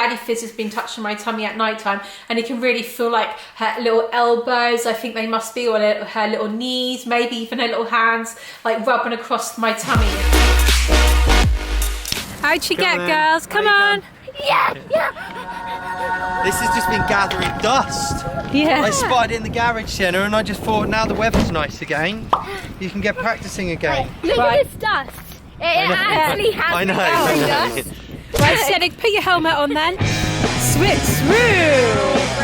Daddy Fizz has been touching my tummy at night time, and he can really feel like her little elbows, I think they must be, or her little knees, maybe even her little hands, like rubbing across my tummy. How'd she get, girls? Come on. Yeah. This has just been gathering dust. Yeah. I spotted it in the garage, Sienna, and I just thought now the weather's nice again, you can get practicing again. Look at this dust. It actually has been gathering dust. Right, Sienna, put your helmet on then. Switch through.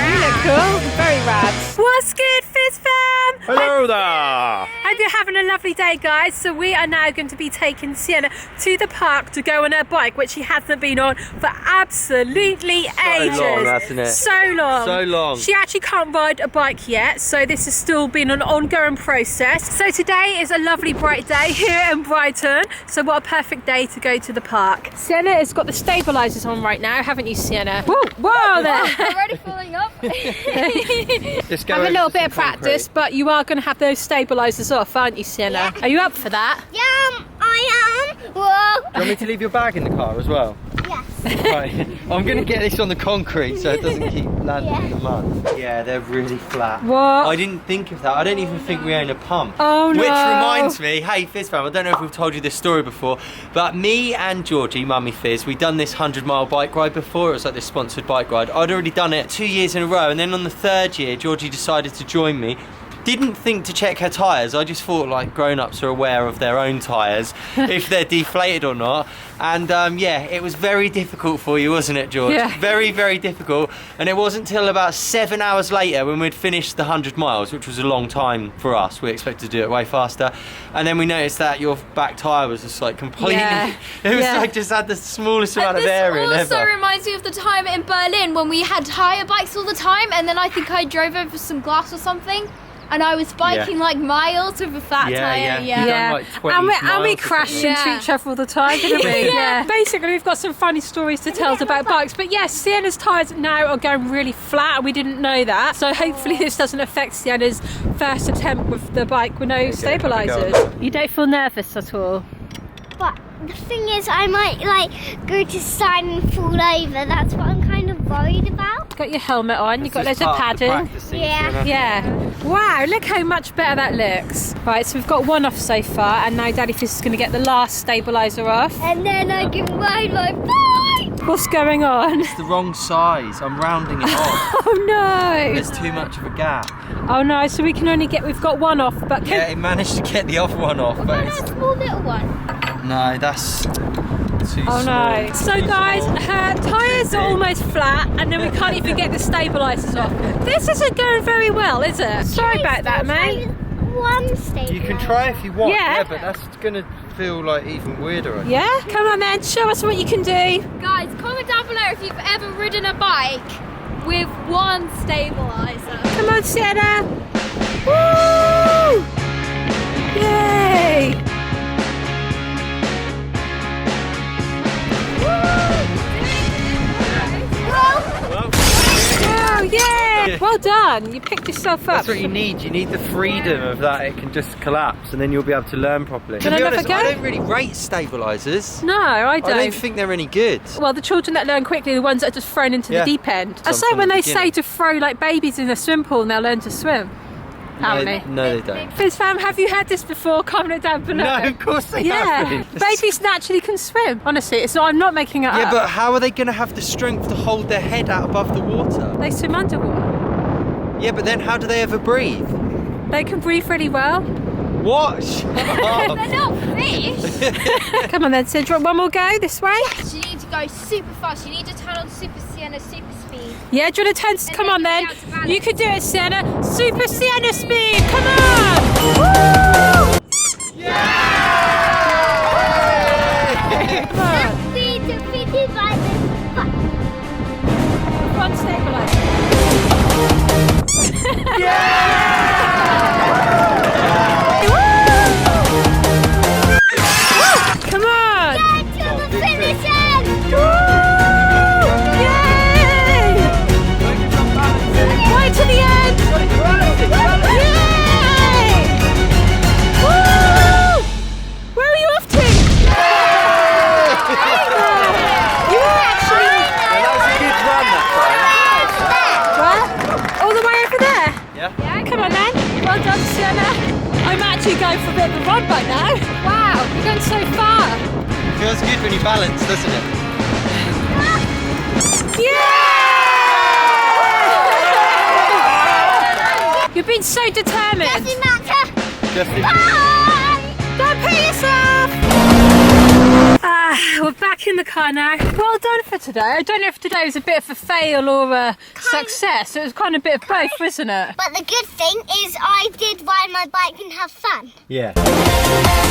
You look cool. Very rad. What's good, Fizz fam? Hello there. Hope you're having a lovely day, guys. So we are now going to be taking Sienna to the park to go on her bike, which she hasn't been on for absolutely ages. So long, hasn't it? So long. So long. She actually can't ride a bike yet, so this has still been an ongoing process. So today is a lovely bright day here in Brighton. So what a perfect day to go to the park. Sienna has got the stabilisers on right now, haven't you, Sienna? Whoa, whoa there. I'm already falling up. Just go Have a little bit over of some practice, concrete. but you are going to have those stabilisers off, aren't you, Sienna? Yeah. Are you up for that? Yeah, I am. Whoa. Do you want me to leave your bag in the car as well? Yes. Right, I'm going to get this on the concrete so it doesn't keep landing in the mud. Yeah, they're really flat. What? I didn't think of that. I don't even think we own a pump. Oh, no. Which reminds me, hey Fizz fam, I don't know if we've told you this story before, but me and Georgie, Mummy Fizz, we'd done this 100-mile bike ride before. It was like this sponsored bike ride. I'd already done it 2 years in a row, and then on the third year, Georgie decided to join me. Didn't think to check her tyres. I just thought like grown-ups are aware of their own tyres, if they're deflated or not. And yeah, it was very difficult for you, wasn't it, George? Yeah. Very, very difficult. And it wasn't until about 7 hours later when we'd finished the 100 miles, which was a long time for us. We expected to do it way faster. And then we noticed that your back tyre was just like completely, Yeah. it was Yeah. like just had the smallest amount of This air in also ever. reminds me of the time in Berlin when we had hire bikes all the time, and then I think I drove over some glass or something, and I was biking like miles with a flat tire. You've done, like, 20 and we miles or crashed something. into each other all the time, didn't we? Yeah. Basically, we've got some funny stories to tell about bikes. But yes, Sienna's tyres now are going really flat, and we didn't know that. So hopefully this doesn't affect Sienna's first attempt with the bike with no stabilisers. You don't feel nervous at all? But the thing is, I might like go to side and fall over. That's what I'm kind of worried about. Got your helmet on, you've got loads This is of part the padding. practicing, Yeah. Sienna. Yeah. Wow, look how much better that looks. Right, so we've got one off so far, and now Daddy Fizz is going to get the last stabiliser off. And then I can ride my bike. What's going on? It's the wrong size. I'm rounding it off. Oh no! There's too much of a gap. Oh no, so we can only get, we've got one off, but Yeah, it managed to get the other one off, but What it's, about a small little one? no, that's too oh small. no. So Too guys, small. her tyres are almost flat, and then we can't even get the stabilisers off. This isn't going very well, is it? Sorry about that, mate. One stabilizer. You can try if you want, Yeah. yeah, but that's gonna feel like even weirder. I think. Yeah? Come on then, show us what you can do. Guys, comment down below if you've ever ridden a bike with one stabilizer. Come on, Sienna. Woo! Yay! Oh, yeah! Well done. You picked yourself up. That's what you need. You need the freedom of that. It can just collapse, and then you'll be able to learn properly. Can to I be have a honest, go? I don't really rate stabilisers. No, I I don't. don't think they're any good. Well, the children that learn quickly are the ones that are just thrown into Yeah. the deep end. I Some say from when the they say beginning. to throw like babies in a swim pool and they'll learn to swim. Apparently. No, they don't. Fizz fam, have you had this before? Comment it down below. No, of course they Yeah, haven't. babies naturally can swim. Honestly, it's not. I'm not making it Yeah, up. but how are they going to have the strength to hold their head out above the water? They swim underwater. Yeah, but then how do they ever breathe? They can breathe really well. What? Shut up. They're not fish. Come on then, Sid. Do you want one more go this way? You need to go super fast. You need to turn on Super Sienna super speed. Yeah, do you want to turn? Come on then. then you'll be able to balance. You can do it, Sienna. Super Sienna speed. Come on. Woo! Come on. Be defeated by this bike. One stabiliser. Come on! Get to the finish end! Yay! Right to the end! Yay! good when you balance, doesn't it? Yeah! You've been so determined. Doesn't matter. Bye! Don't put yourself! We're back in the car now. Well done for today. I don't know if today was a bit of a fail or a success. It was kind of a bit of both, wasn't it? But the good thing is I did ride my bike and have fun. Yeah.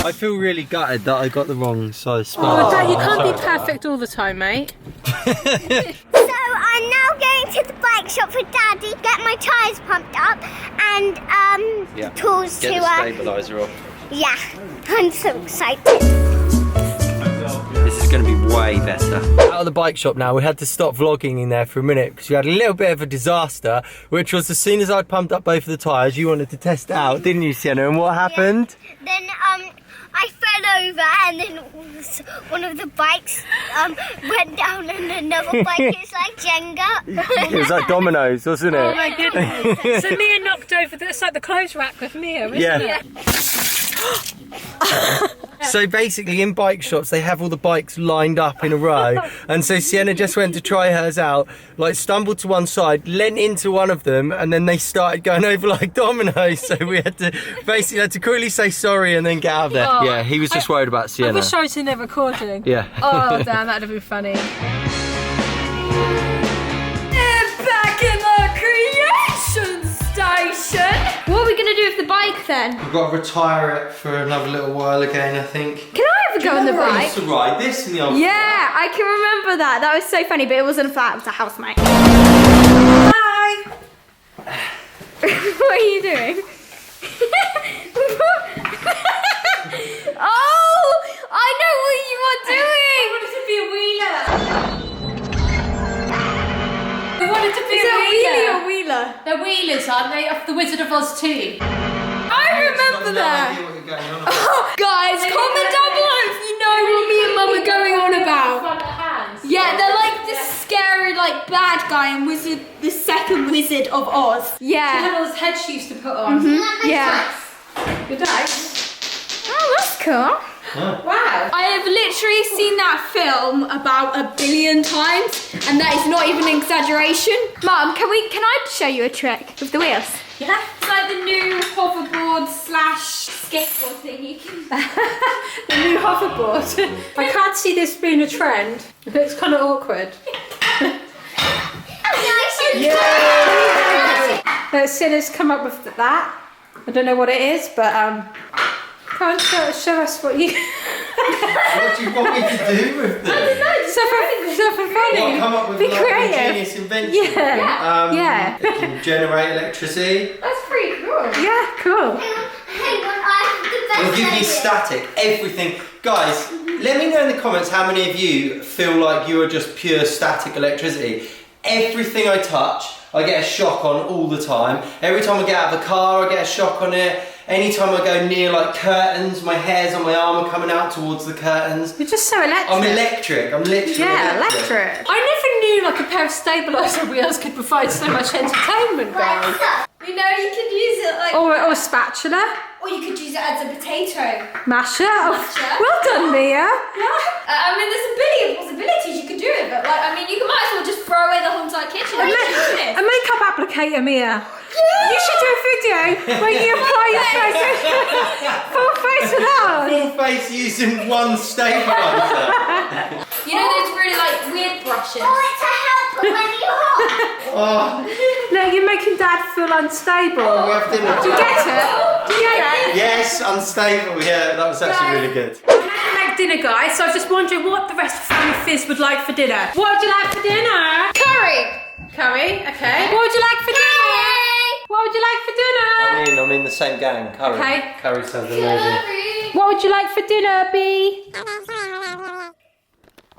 I feel really gutted that I got the wrong size Oh, spark. Dad, you can't be perfect all the time, mate. So I'm now going to the bike shop for Daddy, get my tyres pumped up and tools Get to the stabiliser off. yeah, I'm so excited. This is going to be way better. Out of the bike shop now, we had to stop vlogging in there for a minute because we had a little bit of a disaster, which was as soon as I'd pumped up both of the tyres, you wanted to test it out, didn't you, Sienna? And what happened? Yeah. Then I fell over and then one of the bikes went down and another bike is like Jenga. It was like dominoes, wasn't it? Oh my goodness. So Mia knocked over it's like the clothes rack with Mia, isn't it? So basically in bike shops they have all the bikes lined up in a row, and so Sienna just went to try hers out, like stumbled to one side, leant into one of them, and then they started going over like dominoes, so we had to quickly say sorry and then get out of there. Oh, Yeah, he was just worried about I Sienna. wish I was in there recording. Yeah. Oh damn, that'd have been funny. Back in the creation station. What are we gonna do with the bike then? We've got to retire it for another little while again, I think. Can I ever go on the I bike? used to ride this in the old Yeah, I can remember that. That was so funny, but it wasn't a flat, it was a housemate. Hi. What are you doing? Oh, I know what you are doing. I wanted to be a wheeler. I wanted to be Is a it a wheeler. wheelie or wheeler? They're wheelers, aren't they? Off the Wizard of Oz 2. I remember that. what you're going on Guys, comment down below if you know what me and Mum are going on about. Front hands. Yeah, they're like this scary, like bad guy in the second Wizard of Oz. They Yeah. had all those head shoes to put on. Yeah. Good day. Oh, that's cool. Wow. I have literally seen that film about 1 billion times, and that is not even an exaggeration. Mum, can I show you a trick with the wheels? Yeah. It's like the new hoverboard / skateboard thing you can. The new hoverboard. I can't see this being a trend. It's kind of awkward. Sienna's come up with that. I don't know what it is, but come on, show us what you. What do you want me to do with this? So for funny. What, come up with Be like an creative. ingenious invention? Yeah. It can generate electricity. That's pretty cool. Yeah, cool. Hang on, I have the best It'll give me idea. static, everything. Guys, let me know in the comments how many of you feel like you are just pure static electricity. Everything I touch, I get a shock on all the time. Every time I get out of the car, I get a shock on it. Anytime I go near like curtains, my hairs on my arm are coming out towards the curtains. You're just so electric. I'm electric, I'm literally electric. I never knew like a pair of stabiliser wheels could provide so much entertainment, guys. You know, you could use it like. Or a spatula. Or you could use it as a potato. Masher. Masher. Well done, Mia. I mean, there's a billion possibilities you could do it, but like, I mean, you might as well just throw away the whole entire kitchen. A makeup applicator, Mia. You should do a video where you apply your face. Full face of that. Full face using one stabiliser. You know those really like weird brushes? Oh, it's a helper when you're hot. Oh, No, you're making Dad feel unstable. we have dinner. Do you get it? Do you get it? Yes, unstable. Yeah, that was actually really good. I'm having like dinner, guys, so I was just wondering what the rest of Family Fizz would like for dinner. What would you like for dinner? Curry. Curry, okay. What would you like for dinner? What would you like for dinner? I'm in the same gang. Curry. Okay. Curry sounds amazing. What would you like for dinner, B?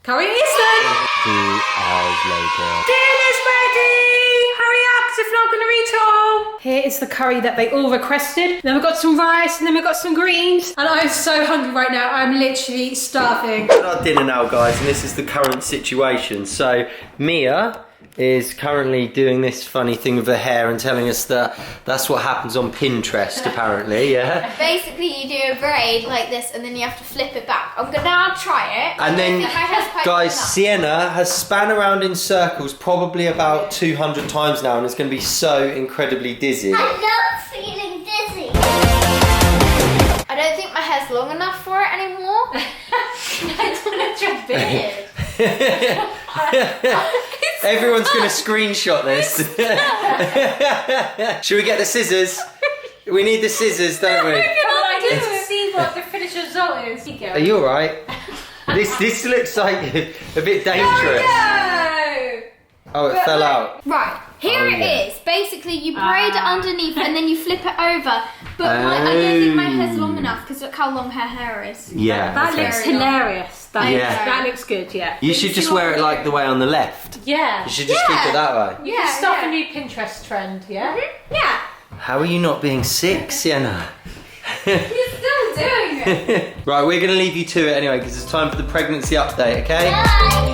Curry it is then. 2 hours later. Dinner's ready! Hurry up, 'cause if not, I'm going to eat it all. Here is the curry that they all requested. Then we've got some rice, and then we've got some greens. And I'm so hungry right now. I'm literally starving. We've got our dinner now, guys, and this is the current situation. So, Mia is currently doing this funny thing with her hair and telling us that that's what happens on Pinterest, apparently, yeah? Basically, you do a braid like this and then you have to flip it back. I'm gonna now try it. And then, My hair's quite guys, long enough. Sienna has span around in circles probably about 200 times now and is going to be so incredibly dizzy. I love feeling dizzy. I don't think my hair's long enough for it anymore. I don't want to try beard. Everyone's going to screenshot this. Should we get the scissors? We need the scissors, don't we? I need to see what the finished result is. Are you alright? This looks like a bit dangerous. Oh, it fell out. Right, here it is. Basically, you braid it underneath and then you flip it over. But I don't think my hair's long enough because look how long her hair is. Yeah. That okay. looks hilarious. That looks good, yeah. You should just wear it like the way on the left. Yeah. You should just keep it that way. You can start a new Pinterest trend, yeah? Yeah. How are you not being sick, Sienna? You're still doing it. Right, we're going to leave you to it anyway because it's time for the pregnancy update, okay? Bye.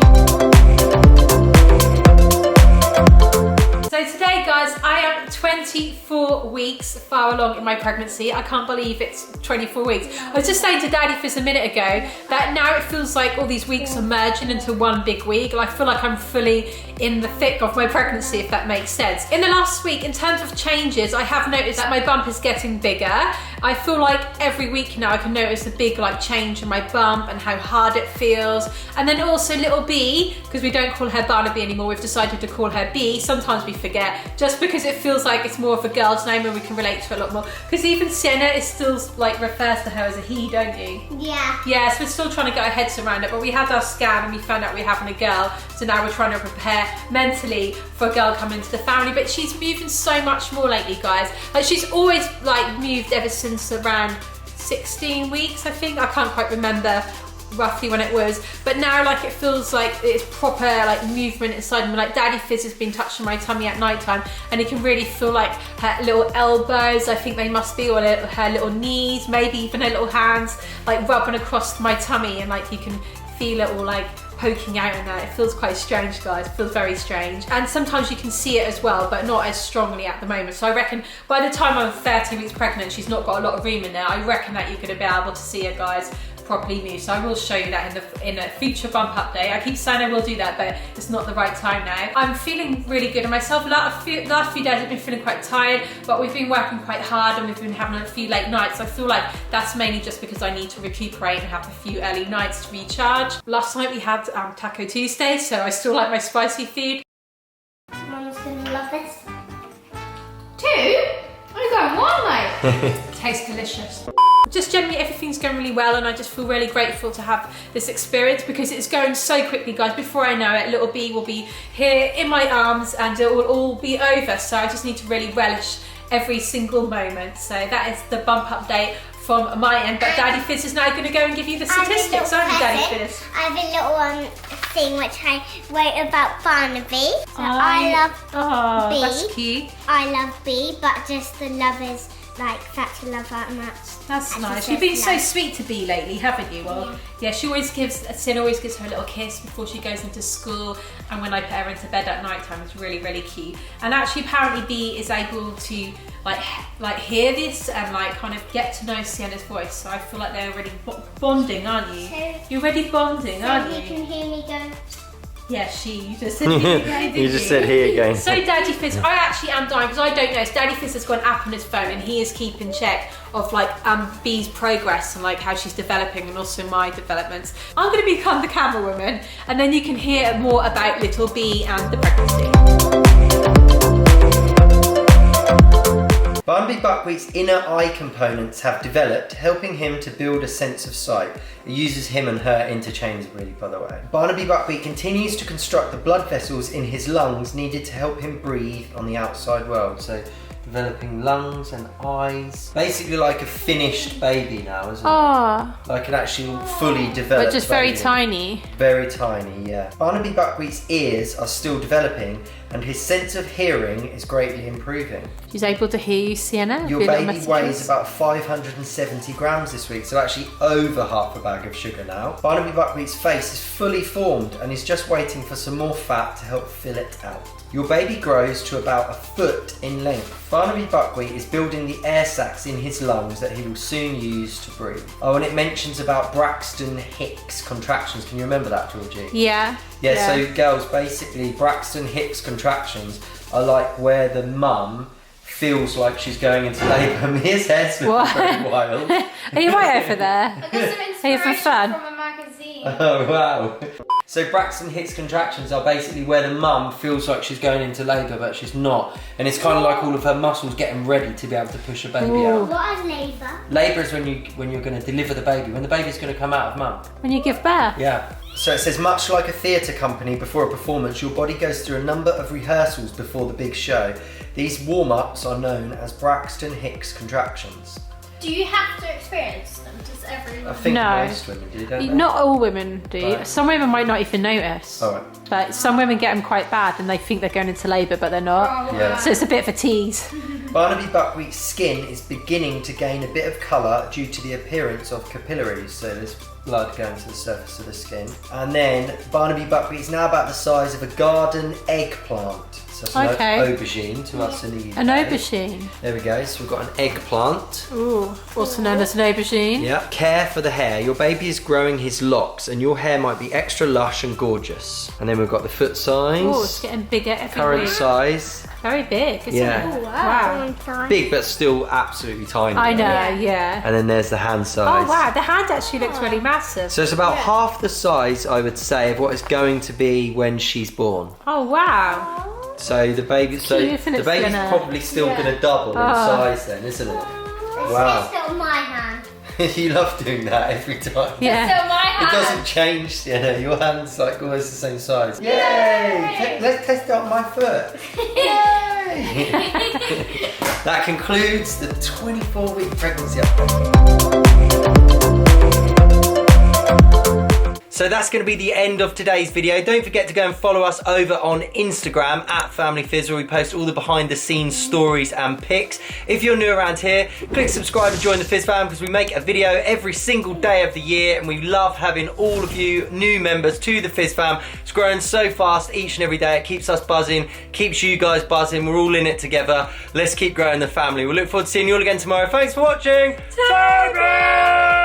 So today, guys, I am 24 weeks far along in my pregnancy. I can't believe it's 24 weeks. I was just saying to Daddy Fizz a minute ago that now it feels like all these weeks are merging into one big week. And I feel like I'm fully in the thick of my pregnancy, if that makes sense. In the last week, in terms of changes, I have noticed that my bump is getting bigger. I feel like every week now I can notice a big change in my bump and how hard it feels. And then also little B, because we don't call her Barnaby anymore, we've decided to call her B. Sometimes we forget, just because it feels like it's more of a girl's name and we can relate to it a lot more. Because even Sienna is still refers to her as a he, don't you? Yeah. Yeah, so we're still trying to get our heads around it, but we had our scan and we found out we're having a girl, so now we're trying to prepare mentally for a girl coming into the family. But she's moving so much more lately, guys. She's always moved ever since around 16 weeks, I think. I can't quite remember roughly when it was, but now it feels like it's proper movement inside me. Daddy Fizz has been touching my tummy at night time and he can really feel her little elbows, I think they must be, or her little knees, maybe even her little hands rubbing across my tummy, and you can feel it all poking out in there. It feels quite strange, guys. It feels very strange. And sometimes you can see it as well, but not as strongly at the moment. So I reckon by the time I'm 30 weeks pregnant, she's not got a lot of room in there. I reckon that you're going to be able to see her, guys, properly move. So I will show you that in a future bump update. I keep saying I will do that, but it's not the right time now. I'm feeling really good in myself. Last few days I've been feeling quite tired, but we've been working quite hard and we've been having a few late nights. I feel like that's mainly just because I need to recuperate and have a few early nights to recharge. Last night we had Taco Tuesday, so I still like my spicy food. Mama's gonna love this. 2? Only got 1, mate. Tastes delicious. Just generally everything's going really well, and I just feel really grateful to have this experience because it's going so quickly, guys. Before I know it, little B will be here in my arms and it will all be over. So I just need to really relish every single moment. So that is the bump update from my end, but Daddy Fizz is now going to go and give you the statistics, aren't you, Daddy Fizz? I have a little thing which I wrote about Barnaby. So I love B. That's cute. I love B, but just the love is fat to love her and that's nice. You've been so sweet to B lately, haven't you? Well, yeah, Sin always gives her a little kiss before she goes into school, and when I put her into bed at night time, it's really, really cute. And actually, apparently, B is able to hear this and kind of get to know Sienna's voice. So I feel like they're already bonding, aren't you? You're already bonding, aren't you? You can hear me go. Yeah, you just said here again, You just said here again. So Daddy Fizz, I actually am dying because I don't know. So Daddy Fizz has got an app on his phone and he is keeping check of B's progress and how she's developing and also my developments. I'm going to become the camera woman and then you can hear more about little B and the pregnancy. Barnaby Buckwheat's inner eye components have developed, helping him to build a sense of sight. It uses him and her interchangeably, by the way. Barnaby Buckwheat continues to construct the blood vessels in his lungs needed to help him breathe on the outside world. So developing lungs and eyes. Basically like a finished baby now, isn't it? Oh, Like an actual fully developed but just very baby. tiny. Very tiny, yeah. Barnaby Buckwheat's ears are still developing and his sense of hearing is greatly improving. She's able to hear you, Sienna. Your Your little baby messages. weighs about 570 grams this week, so actually over half a bag of sugar now. Barnaby Buckwheat's face is fully formed and is just waiting for some more fat to help fill it out. Your baby grows to about 1 foot in length. Barnaby Buckwheat is building the air sacs in his lungs that he will soon use to breathe. Oh, and it mentions about Braxton Hicks contractions. Can you remember that, Georgie? Yeah. Yeah, so girls, basically Braxton Hicks contractions are like where the mum feels like she's going into labour. Mia's head's looking What? very wild. Are you right over there? I got some Are you inspiration for fun? from a magazine. Oh wow. So Braxton Hicks contractions are basically where the mum feels like she's going into labour but she's not. And it's kind of like all of her muscles getting ready to be able to push a baby out. What is labour? Labour is when you're going to deliver the baby, when the baby's going to come out of mum. When you give birth. Yeah. So it says, much like a theatre company before a performance, your body goes through a number of rehearsals before the big show. These warm-ups are known as Braxton Hicks contractions. Do you have to experience them? Does I everyone? think No. most women do, don't they? Not all women do. Right. Some women might not even notice. All right. But some women get them quite bad and they think they're going into labour, but they're not. Yeah. So it's a bit of a tease. Barnaby Buckwheat's skin is beginning to gain a bit of colour due to the appearance of capillaries, so there's blood going to the surface of the skin. And then Barnaby Buckwheat is now about the size of a garden eggplant. So it's an Okay. aubergine to us in the UK. An aubergine. There we go, so we've got an eggplant. Ooh, also known as an aubergine. Yeah. Care for the hair. Your baby is growing his locks and your hair might be extra lush and gorgeous. And then we've got the foot size. Oh, it's getting bigger every Current week. size. Very big, isn't Yeah. it? Wow. Big but still absolutely tiny. I know, yeah. And then there's the hand size. Oh wow, the hand actually looks really massive. So it's about half the size, I would say, of what it's going to be when she's born. Oh wow. So the baby, Cute, isn't the it, baby's Sienna? probably still going to double in size then, isn't it? Wow. It's on my hand. You love doing that every time. Yeah. So my It hand. doesn't change, Sienna. Your hand's like always the same size. Yay! Let's test it on my foot. Yay! That concludes the 24-week pregnancy update. So that's going to be the end of today's video. Don't forget to go and follow us over on Instagram @FamilyFizz, where we post all the behind the scenes stories and pics. If you're new around here, click subscribe and join the Fizz fam because we make a video every single day of the year and we love having all of you new members to the Fizz fam. It's growing so fast each and every day. It keeps us buzzing, keeps you guys buzzing. We're all in it together. Let's keep growing the family. We'll look forward to seeing you all again tomorrow. Thanks for watching. Toby!